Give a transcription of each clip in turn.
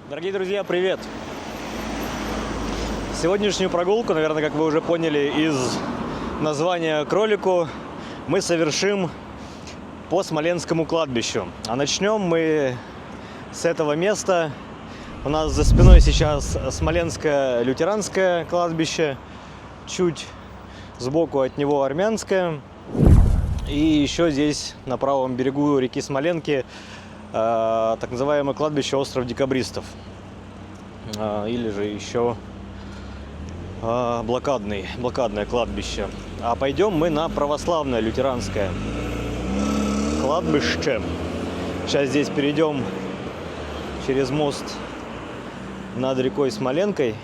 Дорогие друзья, привет! Сегодняшнюю прогулку, наверное, как вы уже поняли из названия кролику, мы совершим по Смоленскому кладбищу. А начнем мы с этого места. У нас за спиной сейчас Смоленское лютеранское кладбище, чуть сбоку от него армянское. И еще здесь на правом берегу реки Смоленки так называемое кладбище Остров Декабристов, или же еще блокадное кладбище. А пойдем мы на православное лютеранское кладбище. Сейчас здесь перейдем через мост над рекой Смоленкой.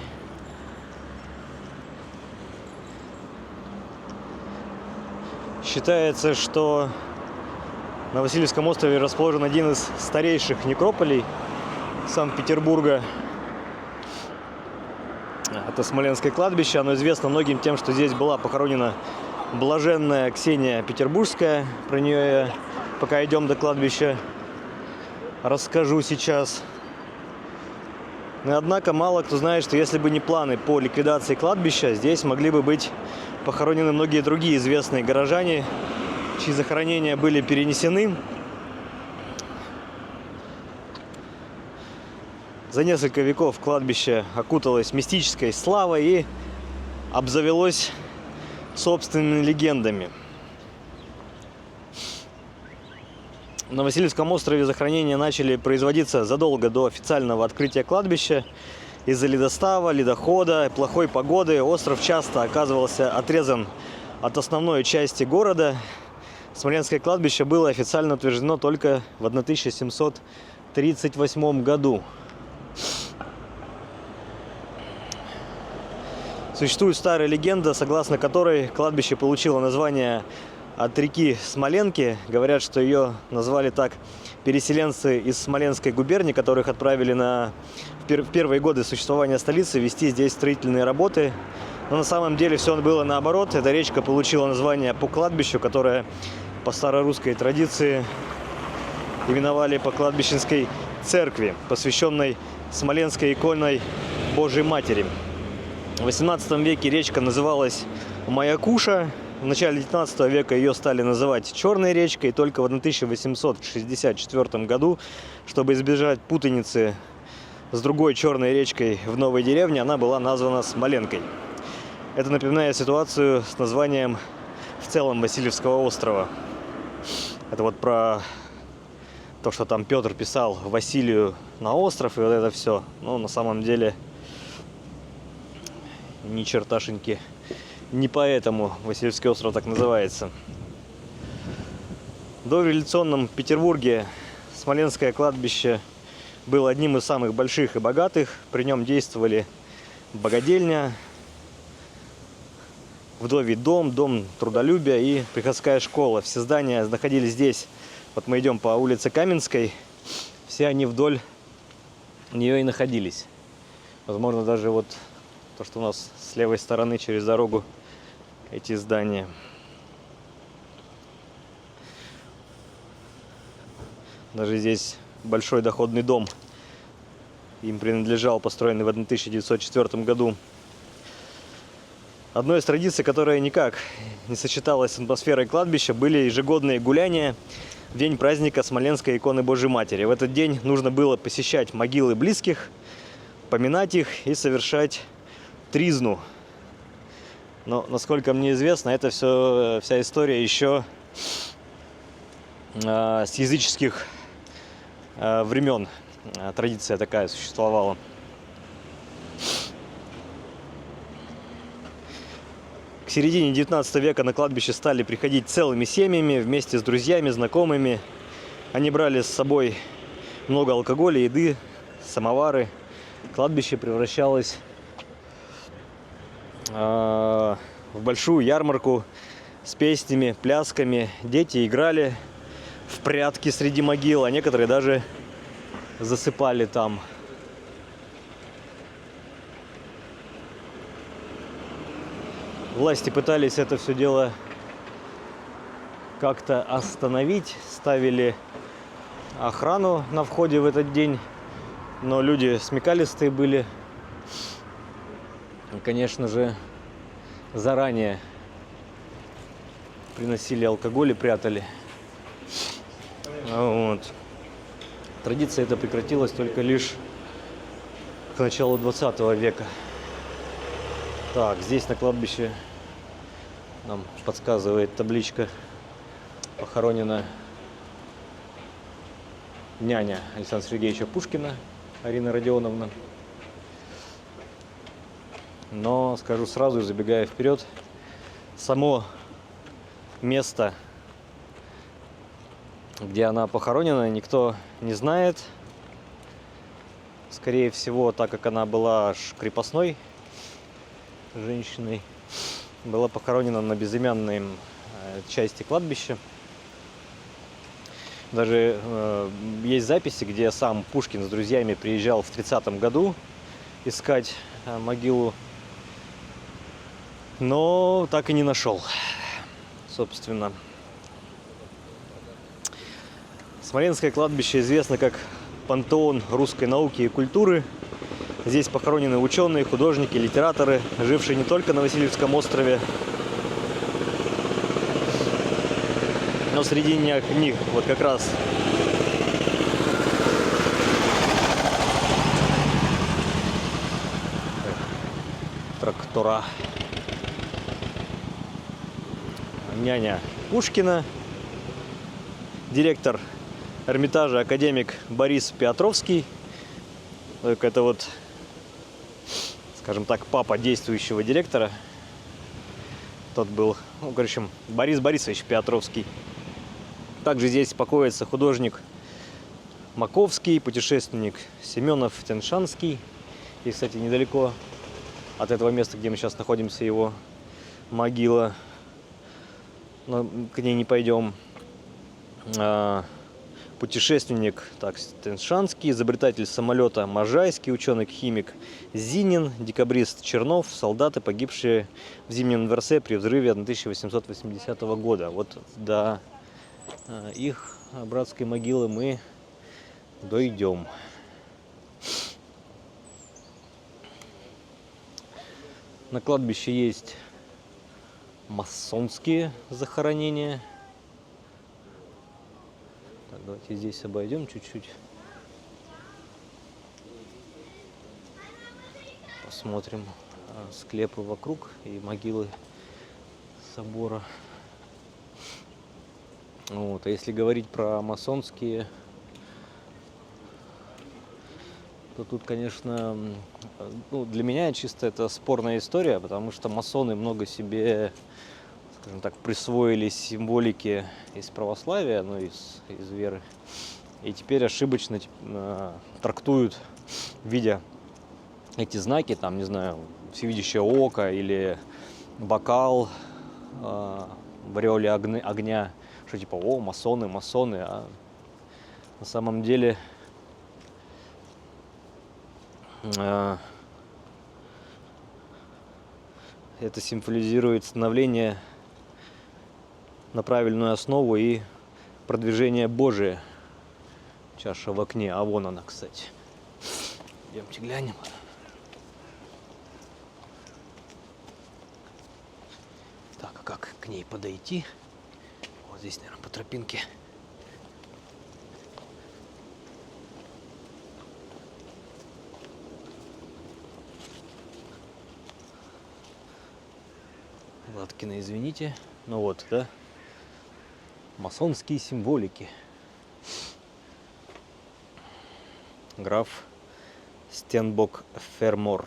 Считается, что на Васильевском острове расположен один из старейших некрополей Санкт-Петербурга. Это Смоленское кладбище. Оно известно многим тем, что здесь была похоронена блаженная Ксения Петербургская. Про нее я, пока идем до кладбища, расскажу сейчас. Но, однако, мало кто знает, что если бы не планы по ликвидации кладбища, здесь могли бы быть похоронены многие другие известные горожане, чьи захоронения были перенесены. За несколько веков кладбище окуталось мистической славой и обзавелось собственными легендами. На Васильевском острове захоронения начали производиться задолго до официального открытия кладбища. Из-за ледостава, ледохода, плохой погоды остров часто оказывался отрезан от основной части города. Смоленское кладбище было официально утверждено только в 1738 году. Существует старая легенда, согласно которой кладбище получило название от реки Смоленки. Говорят, что ее назвали так переселенцы из Смоленской губернии, которых отправили в первые годы существования столицы вести здесь строительные работы. Но на самом деле все было наоборот. Эта речка получила название по кладбищу, которое по старорусской традиции именовали по кладбищенской церкви, посвященной Смоленской иконной Божьей Матери. В XVIII веке речка называлась Маякуша. В начале XIX века ее стали называть Черной речкой. Только в 1864 году, чтобы избежать путаницы с другой черной речкой в новой деревне, она была названа Смоленкой. Это напоминает ситуацию с названием в целом Васильевского острова. Это вот про то, что там Петр писал Василию на остров, и вот это все. Но на самом деле ни черташеньки не поэтому Васильевский остров так называется. В дореволюционном Петербурге Смоленское кладбище было одним из самых больших и богатых. При нем действовали богадельня, вдовий дом, дом трудолюбия и приходская школа. Все здания находились здесь. Вот мы идем по улице Каменской. Все они вдоль нее и находились. Возможно, даже вот то, что у нас с левой стороны через дорогу эти здания. Даже здесь большой доходный дом им принадлежал, построенный в 1904 году. Одной из традиций, которая никак не сочеталась с атмосферой кладбища, были ежегодные гуляния в день праздника Смоленской иконы Божьей Матери. В этот день нужно было посещать могилы близких, поминать их и совершать тризну. Но, насколько мне известно, это вся история еще с языческих времен. Традиция такая существовала. К середине 19 века на кладбище стали приходить целыми семьями вместе с друзьями, знакомыми. Они брали с собой много алкоголя, еды, самовары. Кладбище превращалось в большую ярмарку с песнями, плясками. Дети играли в прятки среди могил, а некоторые даже засыпали там. Власти пытались это все дело как-то остановить, ставили охрану на входе в этот день Но люди смекалистые были. И, конечно же, заранее приносили алкоголь и прятали. Вот. Традиция эта прекратилась только лишь к началу 20 века. Так, здесь на кладбище нам подсказывает табличка: похоронена няня Александра Сергеевича Пушкина Арина Родионовна. Но скажу сразу, забегая вперед, само место, где она похоронена, никто не знает. Скорее всего, так как она была аж крепостной женщиной, была похоронена на безымянной части кладбища. Даже есть записи, где сам Пушкин с друзьями приезжал в 30-м году искать могилу, но так и не нашел, собственно. Смоленское кладбище известно как пантеон русской науки и культуры. Здесь похоронены ученые, художники, литераторы, жившие не только на Васильевском острове, но среди них вот как раз трактора няня Пушкина, директор Эрмитажа академик Борис Петровский. Это вот, скажем так, папа действующего директора. Тот был, ну, в общем, Борис Борисович Петровский. Также здесь покоится художник Маковский, путешественник Семенов-Тяньшанский. И, кстати, недалеко от этого места, где мы сейчас находимся, его могила. Но к ней не пойдем. Путешественник Тяньшанский, изобретатель самолета Можайский, ученый-химик Зинин, декабрист Чернов, солдаты, погибшие в Зимнем дворце при взрыве 1880 года. Вот до их братской могилы мы дойдем. На кладбище есть масонские захоронения. Так, давайте здесь обойдем чуть-чуть. Посмотрим склепы вокруг и могилы собора. Вот. А если говорить про масонские, то тут, конечно, ну, для меня чисто это спорная история, потому что масоны много себе, скажем так, присвоили символики из православия, ну, из веры, и теперь ошибочно трактуют, видя эти знаки, там, не знаю, всевидящее око или бокал в ореоле огня, что типа, о, масоны, а на самом деле это символизирует становление на правильную основу и продвижение Божие. Чаша в окне, а вон она, кстати. Идемте глянем. Так, а как к ней подойти? Вот здесь, наверное, по тропинке. Латкина, извините. Ну вот, да? Масонские символики. Граф Стенбок Фермор.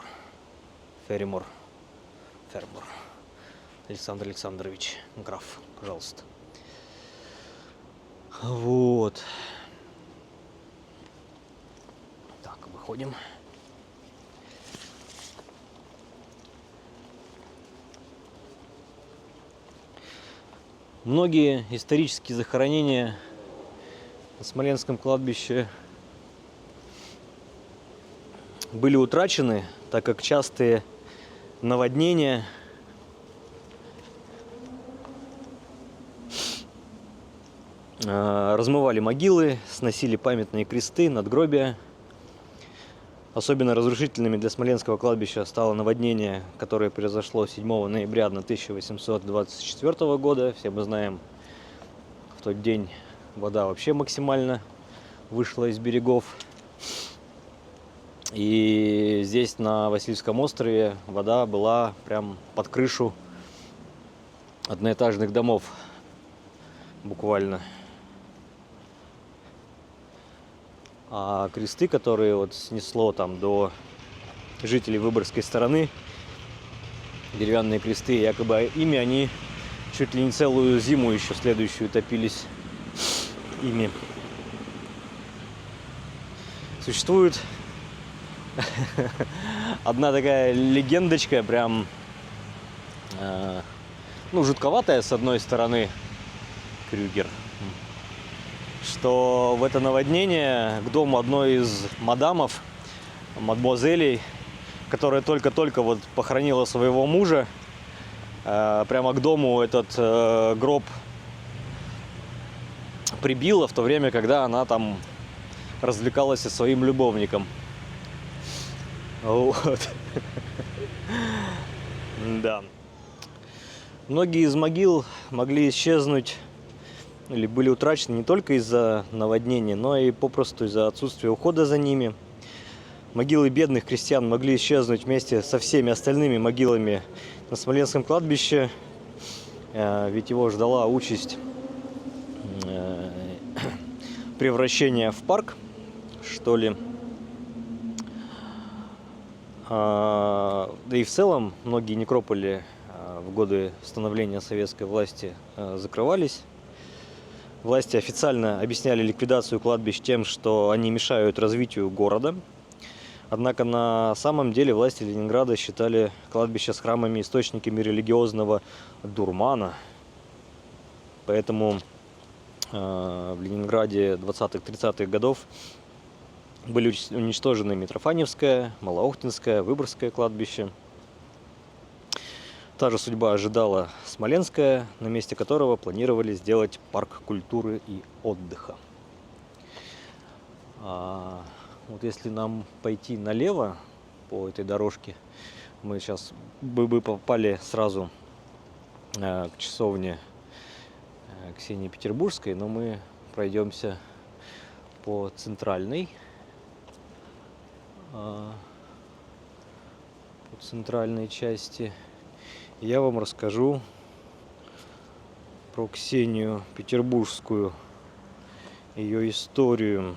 Александр Александрович, граф, пожалуйста. Вот. Так, выходим. Многие исторические захоронения на Смоленском кладбище были утрачены, так как частые наводнения размывали могилы, сносили памятные кресты, надгробия. Особенно разрушительными для Смоленского кладбища стало наводнение, которое произошло 7 ноября 1824 года. Все мы знаем, в тот день вода вообще максимально вышла из берегов. И здесь, на Васильевском острове, вода была прям под крышу одноэтажных домов, буквально. А кресты, которые вот снесло там до жителей Выборгской стороны, деревянные кресты, якобы ими они чуть ли не целую зиму еще следующую топились ими. Существует одна такая легендочка, прям, жутковатая с одной стороны, Крюгер, что в это наводнение к дому одной из мадамов, мадмуазелей, которая только-только вот похоронила своего мужа, прямо к дому этот гроб прибила в то время, когда она там развлекалась со своим любовником. Вот. Да. Многие из могил могли исчезнуть или были утрачены не только из-за наводнения, но и попросту из-за отсутствия ухода за ними. Могилы бедных крестьян могли исчезнуть вместе со всеми остальными могилами на Смоленском кладбище, ведь его ждала участь превращения в парк, что ли. Да и в целом многие некрополи в годы становления советской власти закрывались. Власти официально объясняли ликвидацию кладбищ тем, что они мешают развитию города. Однако на самом деле власти Ленинграда считали кладбища с храмами источниками религиозного дурмана. Поэтому в Ленинграде 20-30-х годов были уничтожены Митрофаневское, Малоохтинское, Выборгское кладбище. Та же судьба ожидала Смоленское, на месте которого планировали сделать парк культуры и отдыха. Вот если нам пойти налево по этой дорожке, мы сейчас бы попали сразу к часовне Ксении Петербургской, но мы пройдемся по центральной части. Я вам расскажу про Ксению Петербургскую, ее историю.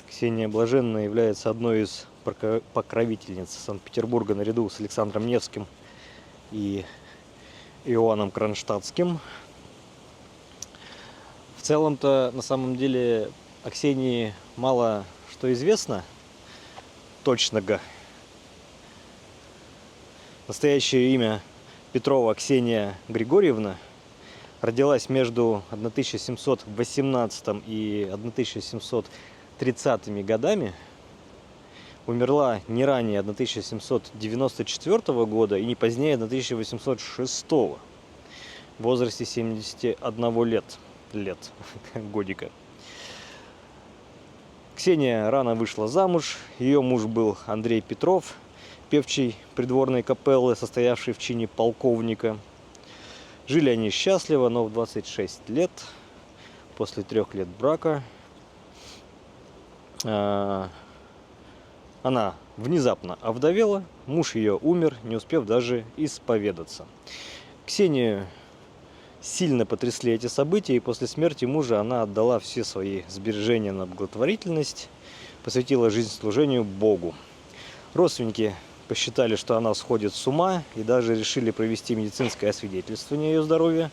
Ксения Блаженная является одной из покровительниц Санкт-Петербурга наряду с Александром Невским и Иоанном Кронштадтским. В целом-то, на самом деле, о Ксении мало что известно точного. Настоящее имя Петрова Ксения Григорьевна. Родилась между 1718 и 1730 годами. Умерла не ранее 1794 года и не позднее 1806 в возрасте 71 лет годика. Ксения рано вышла замуж. Ее муж был Андрей Петров, певчий придворной капеллы, состоявший в чине полковника. Жили они счастливо, но в 26 лет, после 3 лет брака, она внезапно овдовела, муж ее умер, не успев даже исповедаться. Ксению сильно потрясли эти события, и после смерти мужа она отдала все свои сбережения на благотворительность, посвятила жизнь служению Богу. Родственники посчитали, что она сходит с ума, и даже решили провести медицинское освидетельствование ее здоровья.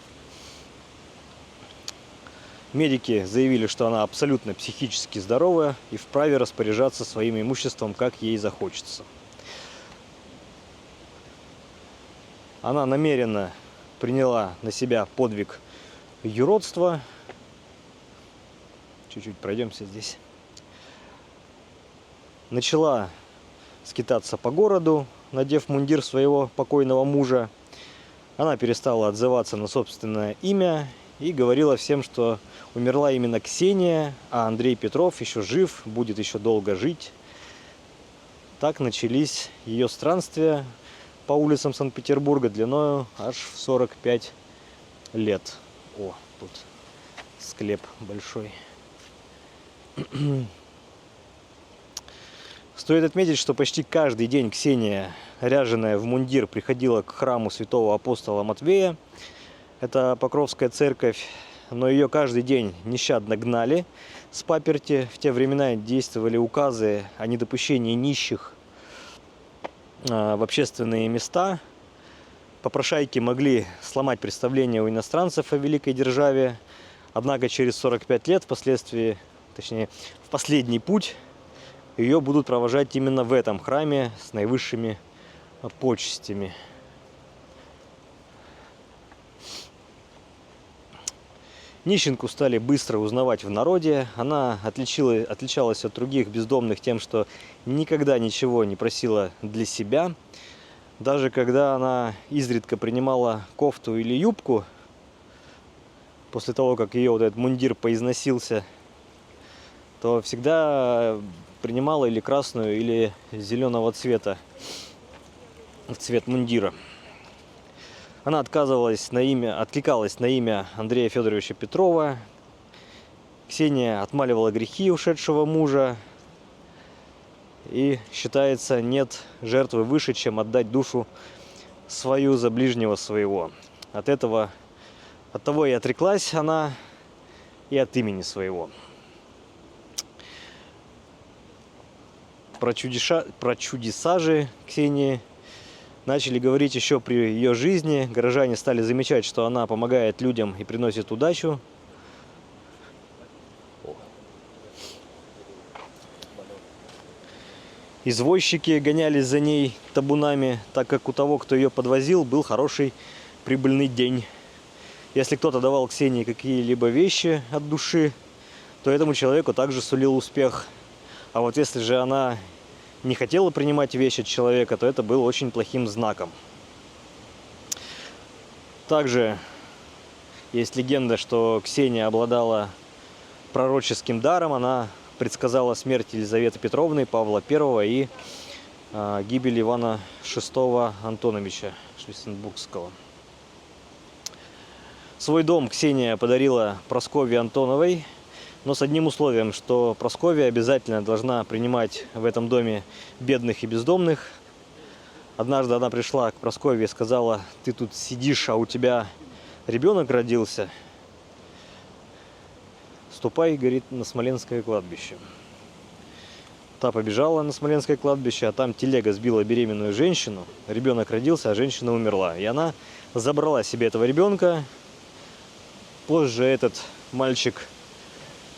Медики заявили, что она абсолютно психически здоровая и вправе распоряжаться своим имуществом, как ей захочется. Она намеренно приняла на себя подвиг юродства. Чуть-чуть пройдемся здесь. Начала скитаться по городу, надев мундир своего покойного мужа. Она перестала отзываться на собственное имя и говорила всем, что умерла именно Ксения, а Андрей Петров еще жив, будет еще долго жить. Так начались ее странствия по улицам Санкт-Петербурга длиною аж в 45 лет. О, тут склеп большой. Стоит отметить, что почти каждый день Ксения, ряженая в мундир, приходила к храму святого апостола Матвея. Это Покровская церковь, но ее каждый день нещадно гнали с паперти. В те времена действовали указы о недопущении нищих в общественные места. Попрошайки могли сломать представление у иностранцев о великой державе. Однако через 45 лет, впоследствии, точнее, в последний путь, ее будут провожать именно в этом храме с наивысшими почестями. Нищенку стали быстро узнавать в народе. Она отличалась от других бездомных тем, что никогда ничего не просила для себя. Даже когда она изредка принимала кофту или юбку, после того, как ее вот этот мундир поизносился, то всегда принимала или красную, или зеленого цвета, в цвет мундира. Она откликалась на имя Андрея Федоровича Петрова. Ксения отмаливала грехи ушедшего мужа. И считается, нет жертвы выше, чем отдать душу свою за ближнего своего. От того и отреклась она и от имени своего. Про чудеса же Ксении начали говорить еще при ее жизни. Горожане стали замечать, что она помогает людям и приносит удачу. Извозчики гонялись за ней табунами, так как у того, кто ее подвозил, был хороший прибыльный день. Если кто-то давал Ксении какие-либо вещи от души, то этому человеку также сулил успех. А вот если же она не хотела принимать вещи от человека, то это было очень плохим знаком. Также есть легенда, что Ксения обладала пророческим даром. Она предсказала смерть Елизаветы Петровны, Павла I и гибель Ивана VI Антоновича Шлиссенбургского. Свой дом Ксения подарила Прасковье Антоновой, но с одним условием, что Прасковья обязательно должна принимать в этом доме бедных и бездомных. Однажды она пришла к Прасковье и сказала: «Ты тут сидишь, а у тебя ребенок родился. Ступай, говорит, на Смоленское кладбище». Та побежала на Смоленское кладбище, а там телега сбила беременную женщину. Ребенок родился, а женщина умерла. И она забрала себе этого ребенка. Позже этот мальчик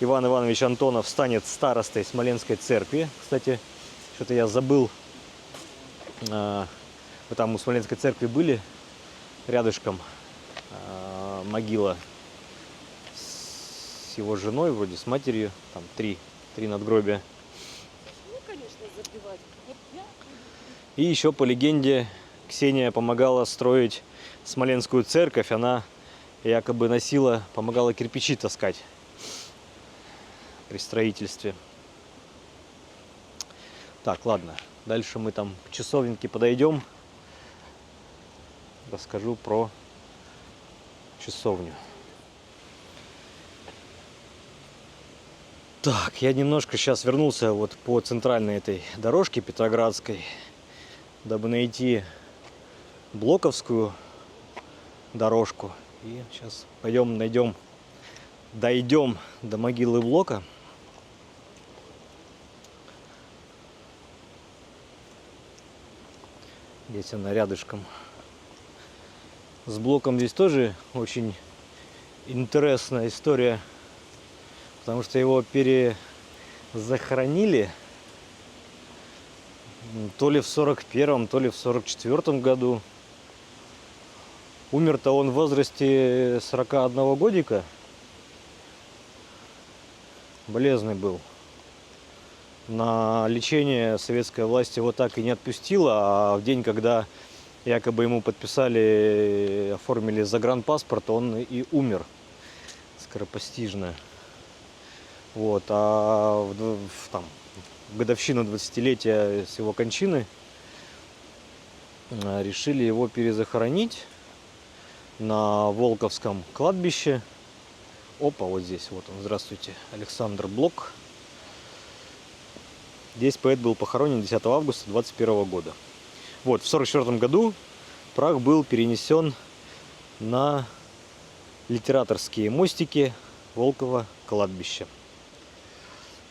Иван Иванович Антонов станет старостой Смоленской церкви. Кстати, что-то я забыл. Вы там у Смоленской церкви были? Рядышком могила с его женой, вроде с матерью. Там три надгробия. Ну, конечно, забивать. И еще по легенде Ксения помогала строить Смоленскую церковь. Она якобы помогала кирпичи таскать при строительстве. Так, ладно. Дальше мы там к часовенке подойдем. Расскажу про часовню. Так, я немножко сейчас вернулся вот по центральной этой дорожке Петроградской, дабы найти Блоковскую дорожку. И сейчас дойдем до могилы Блока. Здесь она рядышком. С Блоком здесь тоже очень интересная история, потому что его перезахоронили то ли в 41-м, то ли в 44-м году. Умер-то он в возрасте 41 годика. Болезный был. На лечение советская власть его так и не отпустила, а в день, когда якобы ему подписали, оформили загранпаспорт, он и умер скоропостижно. Вот. А в годовщину 20-летия с его кончины решили его перезахоронить на Волковском кладбище. Опа, вот здесь, вот он, здравствуйте, Александр Блок. Здесь поэт был похоронен 10 августа 2021 года. Вот, в 1944 году прах был перенесен на литераторские мостики Волкова кладбища.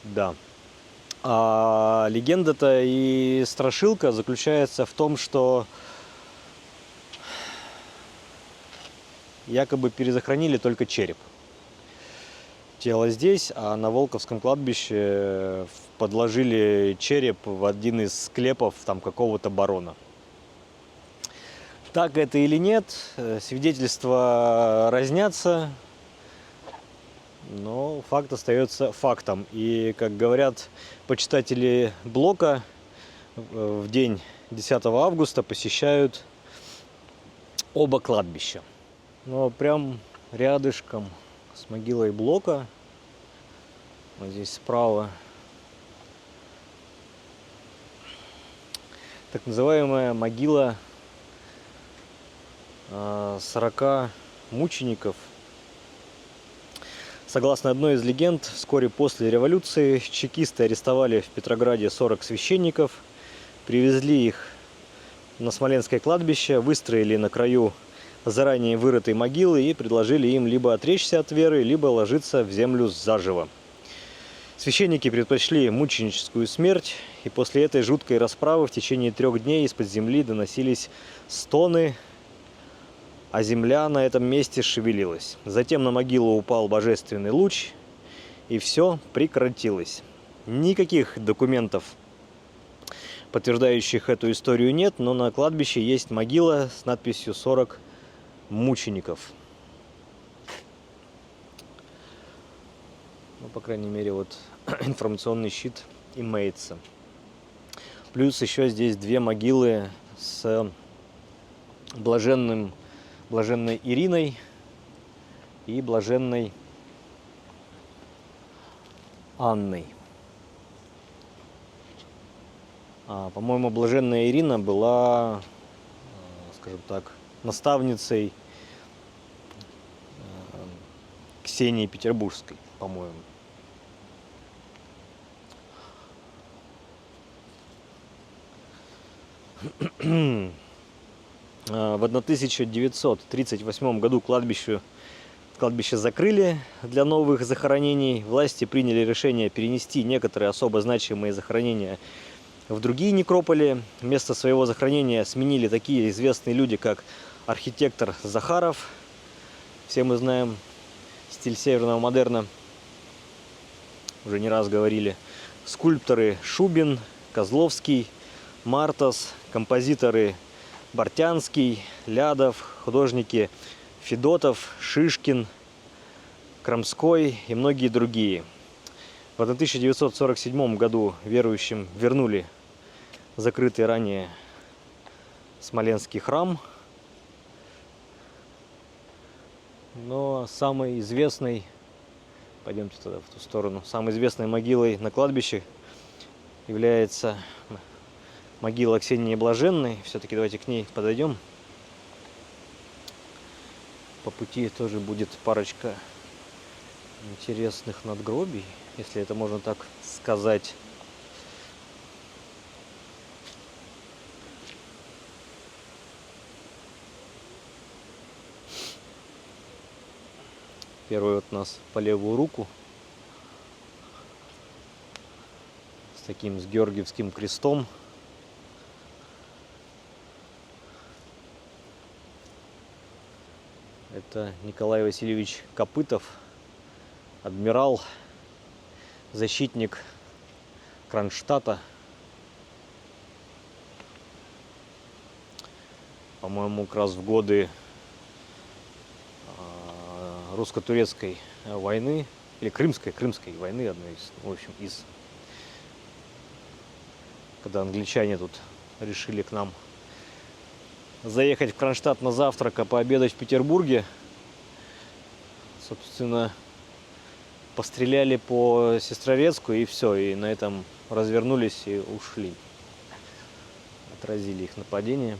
Да. А легенда-то и страшилка заключается в том, что якобы перезахоронили только череп. Тело здесь, а на Волковском кладбище подложили череп в один из склепов там какого-то барона. Так это или нет, свидетельства разнятся, но факт остается фактом. И, как говорят почитатели Блока, в день 10 августа посещают оба кладбища. Но прям рядышком с могилой Блока, вот здесь справа, так называемая могила 40 мучеников. Согласно одной из легенд, вскоре после революции чекисты арестовали в Петрограде 40 священников, привезли их на Смоленское кладбище, выстроили на краю заранее вырытой могилы и предложили им либо отречься от веры, либо ложиться в землю заживо. Священники предпочли мученическую смерть, и после этой жуткой расправы в течение 3 дней из-под земли доносились стоны, а земля на этом месте шевелилась. Затем на могилу упал божественный луч, и все прекратилось. Никаких документов, подтверждающих эту историю, нет, но на кладбище есть могила с надписью «40 мучеников». Ну, по крайней мере, вот информационный щит имеется. Плюс еще здесь 2 могилы с блаженной Ириной и блаженной Анной. По-моему, блаженная Ирина была, скажем так, наставницей Ксении Петербургской, по-моему. В 1938 году кладбище закрыли для новых захоронений. Власти приняли решение перенести некоторые особо значимые захоронения в другие некрополи. Место своего захоронения сменили такие известные люди, как архитектор Захаров. Все мы знаем стиль северного модерна. Уже не раз говорили. Скульпторы Шубин, Козловский, Мартас, композиторы Бортянский, Лядов, художники Федотов, Шишкин, Крамской и многие другие. В 1947 году верующим вернули закрытый ранее Смоленский храм. Но самой известной, пойдемте тогда в ту сторону, самой известной могилой на кладбище является могила Ксении Блаженной. Все-таки давайте к ней подойдем. По пути тоже будет парочка интересных надгробий, если это можно так сказать. Первый вот у нас по левую руку с таким с георгиевским крестом. Это Николай Васильевич Копытов, адмирал, защитник Кронштадта. По-моему, как раз в годы русско-турецкой войны, или крымской войны, одной из, в общем, когда англичане тут решили к нам заехать в Кронштадт на завтрак, а пообедать в Петербурге. Собственно, постреляли по Сестрорецку и все, и на этом развернулись и ушли. Отразили их нападение.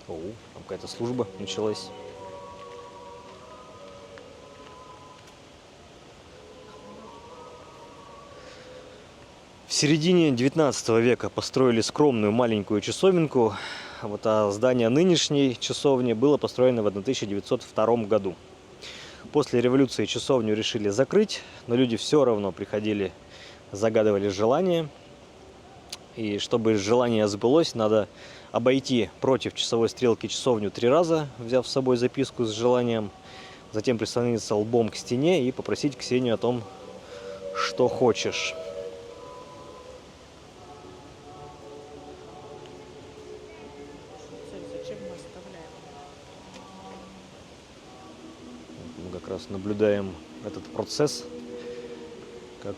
О, там какая-то служба началась. В середине 19 века построили скромную маленькую часовенку, а здание нынешней часовни было построено в 1902 году. После революции часовню решили закрыть, но люди все равно приходили, загадывали желания. И чтобы желание сбылось, надо обойти против часовой стрелки часовню 3 раза, взяв с собой записку с желанием, затем прислониться лбом к стене и попросить Ксению о том, что хочешь. Зачем мы оставляем? Мы как раз наблюдаем этот процесс, как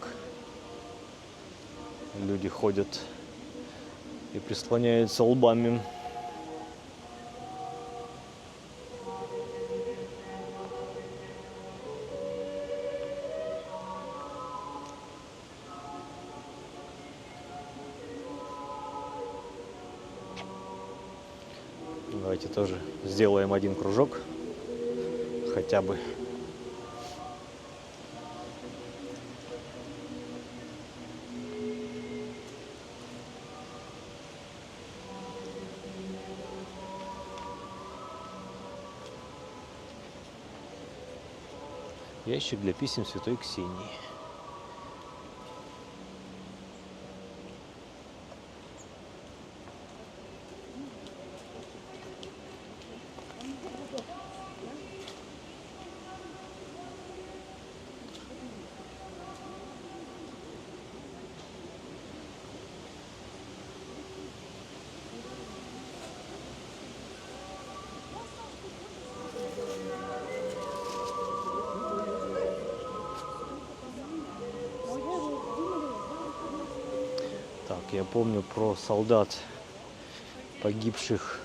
люди ходят и прислоняются лбами. Давайте тоже сделаем один кружок, хотя бы. Ящик для писем Святой Ксении. Так, я помню про солдат, погибших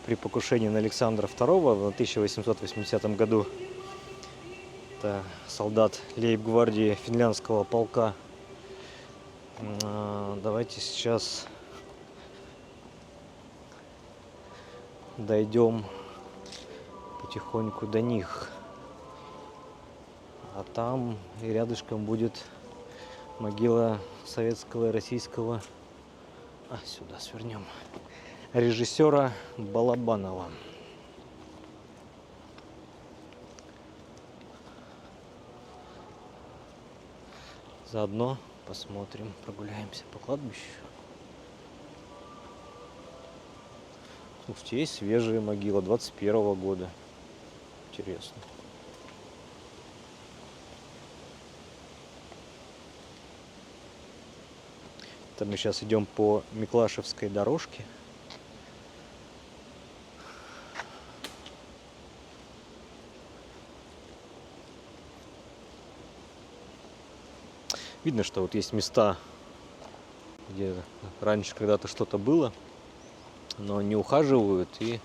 при покушении на Александра II в 1880 году. Это солдат лейб-гвардии финляндского полка. Давайте сейчас дойдем потихоньку до них. А там и рядышком будет могила советского и российского, сюда свернем, режиссера Балабанова. Заодно посмотрим, прогуляемся по кладбищу. Слушайте, есть свежая могила 21 года. Интересно. Это мы сейчас идем по Миклашевской дорожке. Видно, что вот есть места, где раньше когда-то что-то было, но не ухаживают, и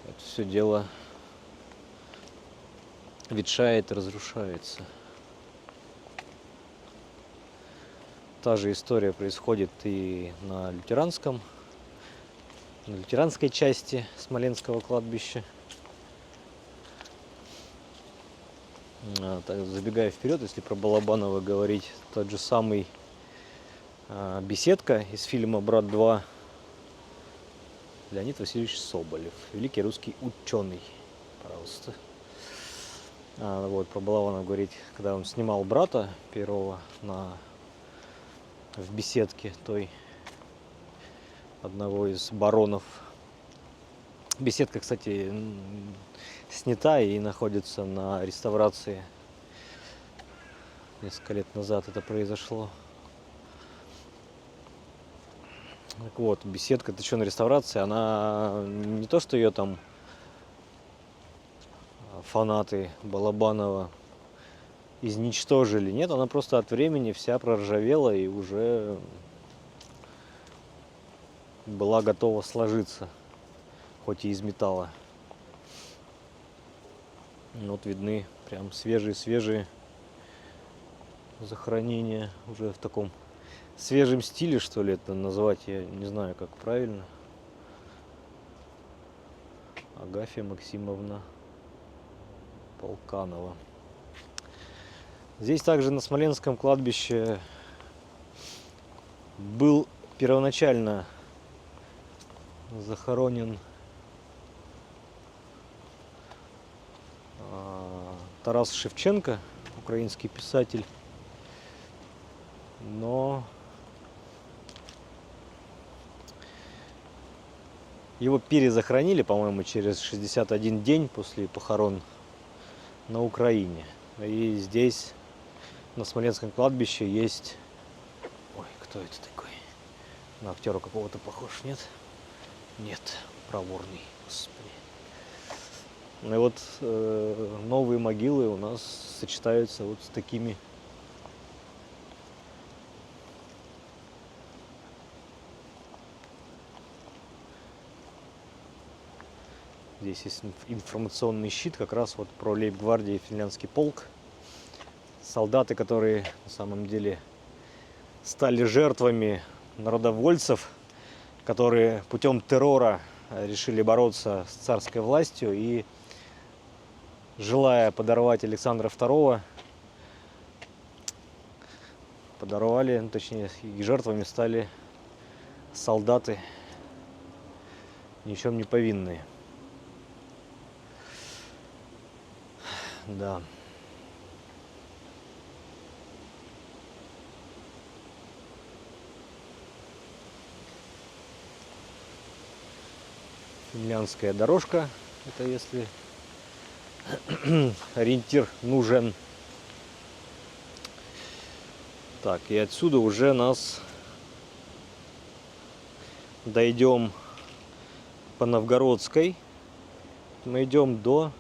это все дело ветшает, разрушается. Та же история происходит и на лютеранской части Смоленского кладбища. Так, забегая вперед, если про Балабанова говорить, тот же самый беседка из фильма «Брат 2», Леонид Васильевич Соболев, великий русский ученый, пожалуйста. Вот про Балабанова говорить, когда он снимал «Брата» первого в беседке той одного из баронов. Беседка, кстати, снята и находится на реставрации. Несколько лет назад это произошло. Так вот, беседка «Точеная реставрация», она не то, что ее там фанаты Балабанова изничтожили. Нет, она просто от времени вся проржавела и уже была готова сложиться, хоть и из металла. Вот видны прям свежие захоронения, уже в таком свежем стиле, что ли это назвать, я не знаю, как правильно. Агафья Максимовна Полканова. Здесь также на Смоленском кладбище был первоначально захоронен Тарас Шевченко, украинский писатель, но его перезахоронили, по-моему, через 61 день после похорон на Украине. И здесь, на Смоленском кладбище, есть... Ой, кто это такой? На актера какого-то похож, нет? Нет, проворный, господи. Ну и вот новые могилы у нас сочетаются вот с такими здесь есть информационный щит как раз вот про лейб-гвардии финляндский полк. Солдаты, которые на самом деле стали жертвами народовольцев, которые путем террора решили бороться с царской властью и, желая подорвать Александра II, подорвали, ну, точнее, их жертвами стали солдаты, ни в чем не повинные. Да. Финляндская дорожка, это если ориентир нужен. Так, и отсюда уже нас дойдем по Новгородской. Мы идем до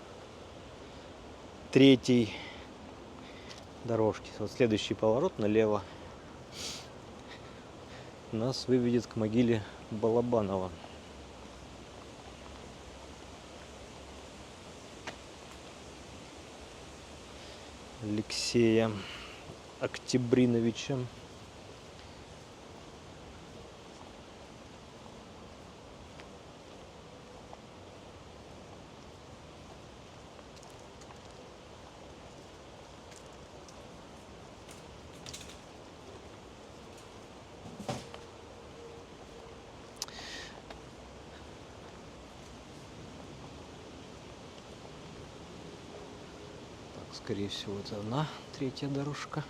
третьей дорожки. Вот следующий поворот налево нас выведет к могиле Балабанова. Алексея Октябриновича. Скорее всего, это она, третья дорожка.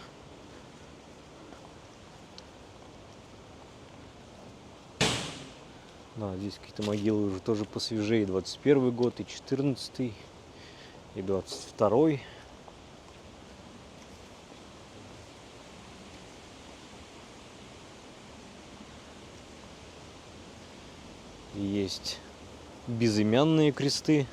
Да, здесь какие-то могилы уже тоже посвежее. 21 год, и 14, и 22. И есть безымянные кресты.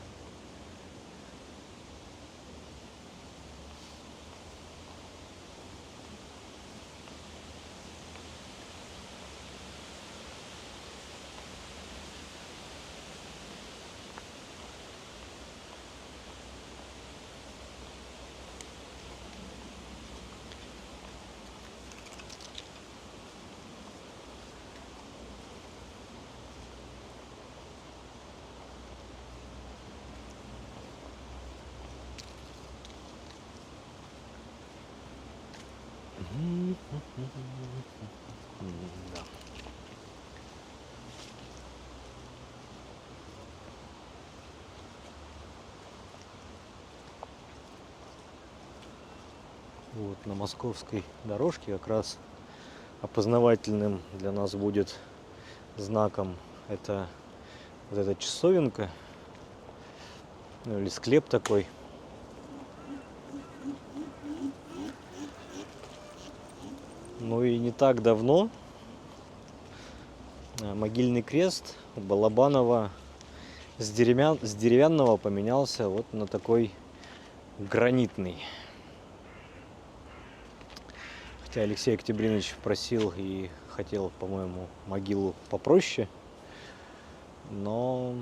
Да. Вот на московской дорожке как раз опознавательным для нас будет знаком это вот эта часовенка, ну, или склеп такой. Ну и не так давно могильный крест у Балабанова с деревянного поменялся вот на такой гранитный. Хотя Алексей Октябринович просил и хотел, по-моему, могилу попроще. Но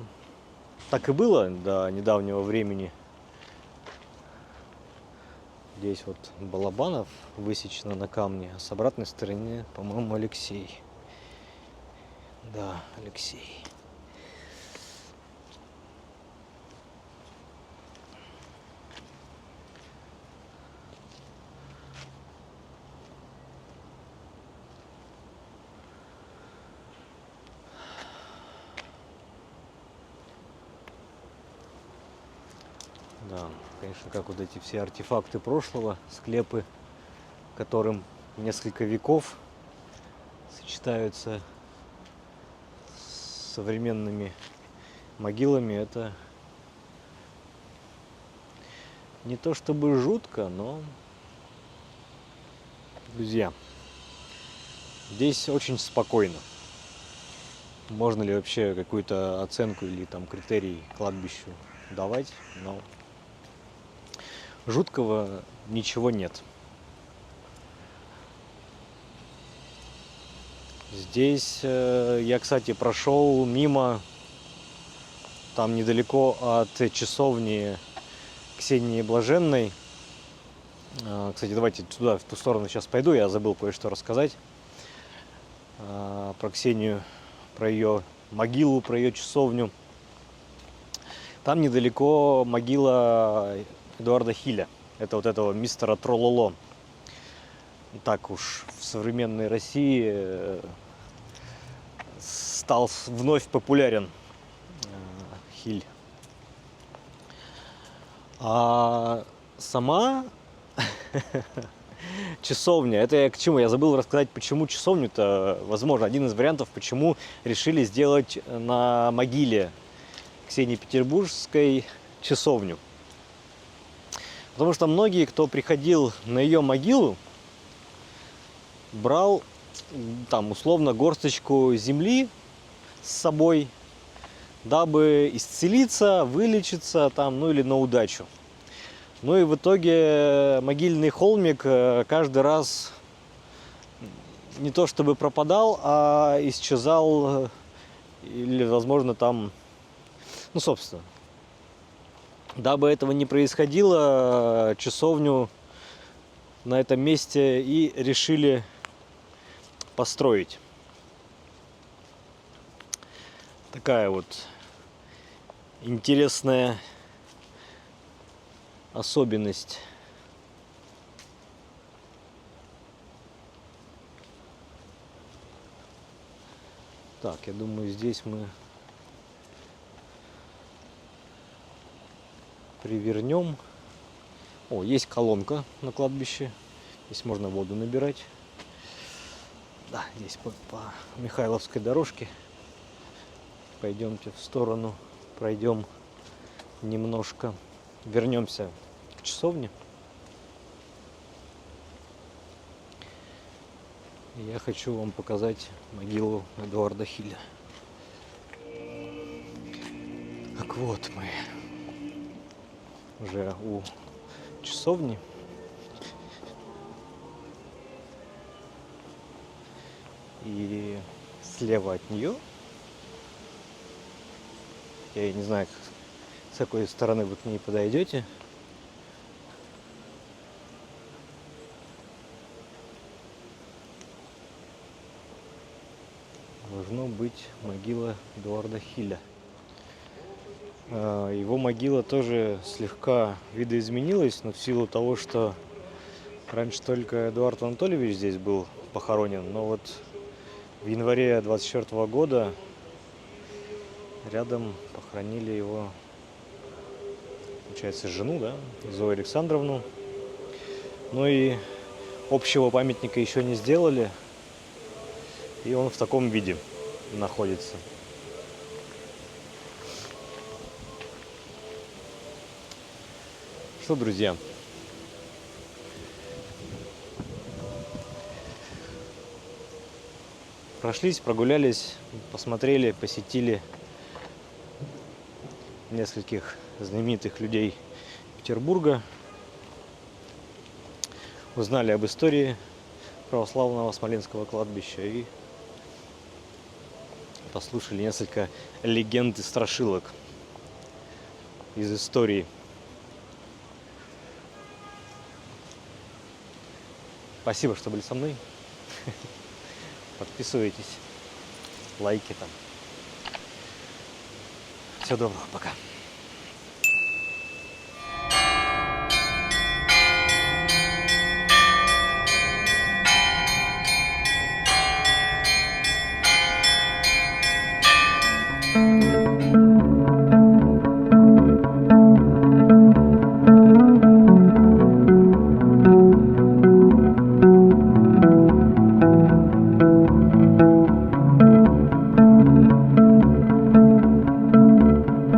так и было до недавнего времени. Здесь вот Балабанов высечено на камне, а с обратной стороны, по-моему, Алексей. Да, Алексей. Да, конечно, как вот эти все артефакты прошлого, склепы, которым несколько веков, сочетаются с современными могилами, это не то чтобы жутко, но, друзья, здесь очень спокойно. Можно ли вообще какую-то оценку или там критерий кладбищу давать, но жуткого ничего нет. Здесь я, кстати, прошел мимо, там недалеко от часовни Ксении Блаженной. Кстати, давайте туда, в ту сторону сейчас пойду, я забыл кое-что рассказать про Ксению, про ее могилу, про ее часовню. Там недалеко могила Эдуарда Хиля. Это вот этого мистера Трололо. Так уж в современной России стал вновь популярен Хиль. А сама часовня, это я к чему? Я забыл рассказать, почему часовню-то, возможно, один из вариантов, почему решили сделать на могиле Ксении Петербургской часовню. Потому что многие, кто приходил на ее могилу, брал там условно горсточку земли с собой, дабы исцелиться, вылечиться там, ну или на удачу. Ну и в итоге могильный холмик каждый раз не то чтобы пропадал, а исчезал или, возможно, там, ну, собственно. Дабы этого не происходило, часовню на этом месте и решили построить. Такая вот интересная особенность. Так, я думаю, здесь мы привернем. О, есть колонка на кладбище. Здесь можно воду набирать. Да, здесь по Михайловской дорожке. Пойдемте в сторону, пройдем немножко. Вернемся к часовне. Я хочу вам показать могилу Эдуарда Хиля. Так вот мы уже у часовни. И слева от нее, я не знаю, с какой стороны вы к ней подойдете, должно быть могила Эдуарда Хиля. Его могила тоже слегка видоизменилась, но в силу того, что раньше только Эдуард Анатольевич здесь был похоронен, но вот в январе 24 года рядом похоронили его, получается, жену, да, Зою Александровну. Ну и общего памятника еще не сделали, и он в таком виде находится. Что, друзья, прошлись, прогулялись, посмотрели, посетили нескольких знаменитых людей Петербурга, узнали об истории православного Смоленского кладбища и послушали несколько легенд и страшилок из истории. Спасибо, что были со мной. Подписывайтесь, лайки там. Всего доброго, пока.